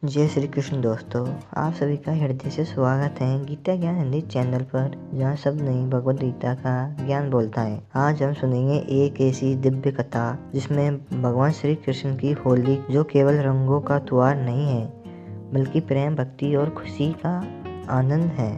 जय श्री कृष्ण दोस्तों, आप सभी का हृदय से स्वागत है गीता ज्ञान हिंदी चैनल पर, जहां सब नई भगवद गीता का ज्ञान बोलता है। आज हम सुनेंगे एक ऐसी दिव्य कथा जिसमें भगवान श्री कृष्ण की होली, जो केवल रंगों का त्योहार नहीं है बल्कि प्रेम, भक्ति और खुशी का आनंद है।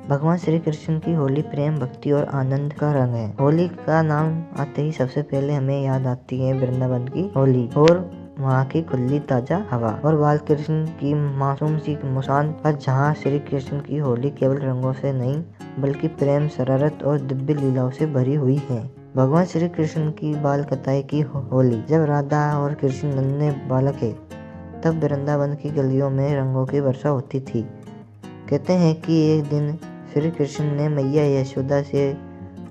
भगवान श्री कृष्ण की होली प्रेम, भक्ति और आनंद का रंग है। होली का नाम आते ही सबसे पहले हमें याद आती है वृंदावन की होली और वहाँ की खुली ताजा हवा और बाल कृष्ण की मासूम सी मुस्कान पर, जहाँ श्री कृष्ण की होली केवल रंगों से नहीं बल्कि प्रेम, शरारत और दिव्य लीलाओं से भरी हुई है। भगवान श्री कृष्ण की बाल कथाएं की होली। जब राधा और कृष्ण नन्हे बालक है, तब वृंदावन की गलियों में रंगों की वर्षा होती थी। कहते हैं कि एक दिन श्री कृष्ण ने मैया यशोदा से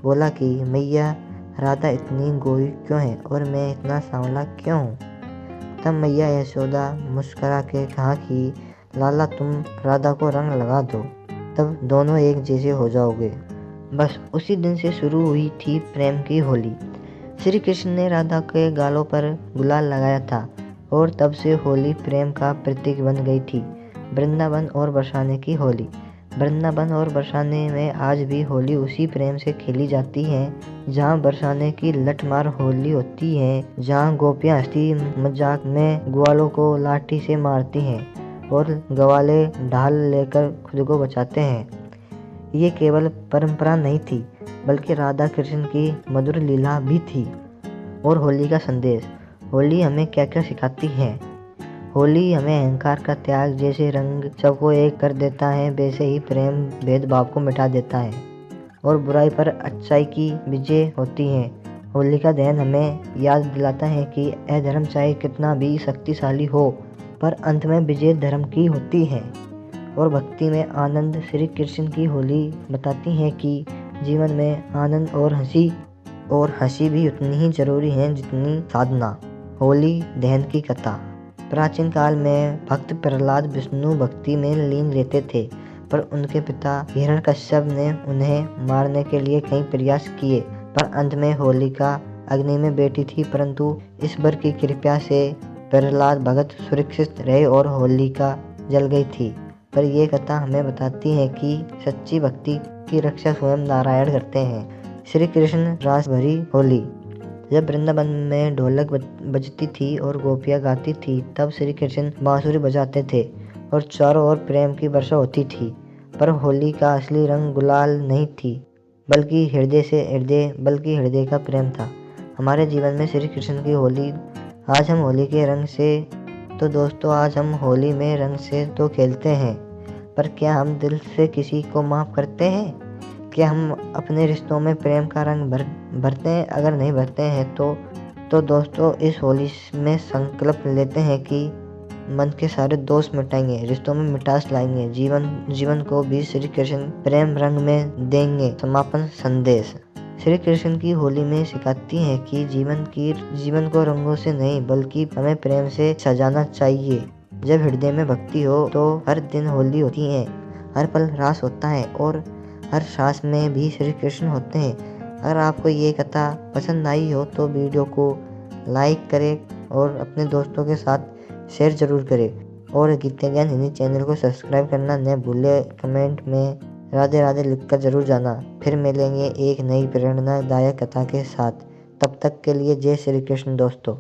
बोला कि मैया, राधा इतनी गोरी क्यों है और मैं इतना सांवला क्यों हूँ। तब मैया यशोदा मुस्कुरा के कहा कि लाला, तुम राधा को रंग लगा दो, तब दोनों एक जैसे हो जाओगे। बस उसी दिन से शुरू हुई थी प्रेम की होली। श्री कृष्ण ने राधा के गालों पर गुलाल लगाया था और तब से होली प्रेम का प्रतीक बन गई थी। वृंदावन और बरसाने की होली। वृंदावन और बरसाने में आज भी होली उसी प्रेम से खेली जाती है जहाँ बरसाने की लठमार होली होती है, जहाँ गोपियाँ हंसी मजाक में ग्वालों को लाठी से मारती हैं और ग्वाले ढाल लेकर खुद को बचाते हैं। ये केवल परंपरा नहीं थी बल्कि राधा कृष्ण की मधुर लीला भी थी। और होली का संदेश। होली हमें क्या क्या सिखाती है। होली हमें अहंकार का त्याग, जैसे रंग सबको एक कर देता है वैसे ही प्रेम भेदभाव को मिटा देता है और बुराई पर अच्छाई की विजय होती है। होली का दहन हमें याद दिलाता है कि अधर्म चाहे कितना भी शक्तिशाली हो, पर अंत में विजय धर्म की होती है। और भक्ति में आनंद। श्री कृष्ण की होली बताती है कि जीवन में आनंद और हंसी भी उतनी ही जरूरी है जितनी साधना। होली दहन की कथा। प्राचीन काल में भक्त प्रहलाद विष्णु भक्ति में लीन रहते थे, पर उनके पिता हिरण्यकश्यप ने उन्हें मारने के लिए कई प्रयास किए, पर अंत में होलिका अग्नि में बैठी थी, परंतु ईश्वर की कृपा से प्रहलाद भगत सुरक्षित रहे और होलिका जल गई थी। पर यह कथा हमें बताती है कि सच्ची भक्ति की रक्षा स्वयं नारायण करते हैं। श्री कृष्ण रास भरी होली। जब वृंदावन में ढोलक बजती थी और गोपियाँ गाती थी, तब श्री कृष्ण बांसुरी बजाते थे और चारों ओर प्रेम की वर्षा होती थी। पर होली का असली रंग गुलाल नहीं थी बल्कि हृदय का प्रेम था। हमारे जीवन में श्री कृष्ण की होली। आज हम होली के रंग से आज हम होली में रंग से तो खेलते हैं, पर क्या हम दिल से किसी को माफ़ करते हैं? क्या हम अपने रिश्तों में प्रेम का रंग भरते हैं? अगर नहीं भरते हैं तो दोस्तों, इस होली में संकल्प लेते हैं कि मन के सारे दोष मिटाएंगे, रिश्तों में मिठास लाएंगे, जीवन को भी श्री कृष्ण प्रेम रंग में देंगे। समापन संदेश। श्री कृष्ण की होली में सिखाती है कि जीवन को रंगों से नहीं बल्कि हमें प्रेम से सजाना चाहिए। जब हृदय में भक्ति हो तो हर दिन होली होती है, हर पल रास होता है और हर सांस में भी श्री कृष्ण होते हैं। अगर आपको ये कथा पसंद आई हो तो वीडियो को लाइक करें और अपने दोस्तों के साथ शेयर जरूर करें। और गीता ज्ञान हिंदी चैनल को सब्सक्राइब करना न भूलें। कमेंट में राधे राधे लिखकर जरूर जाना। फिर मिलेंगे एक नई प्रेरणादायक कथा के साथ। तब तक के लिए जय श्री कृष्ण दोस्तों।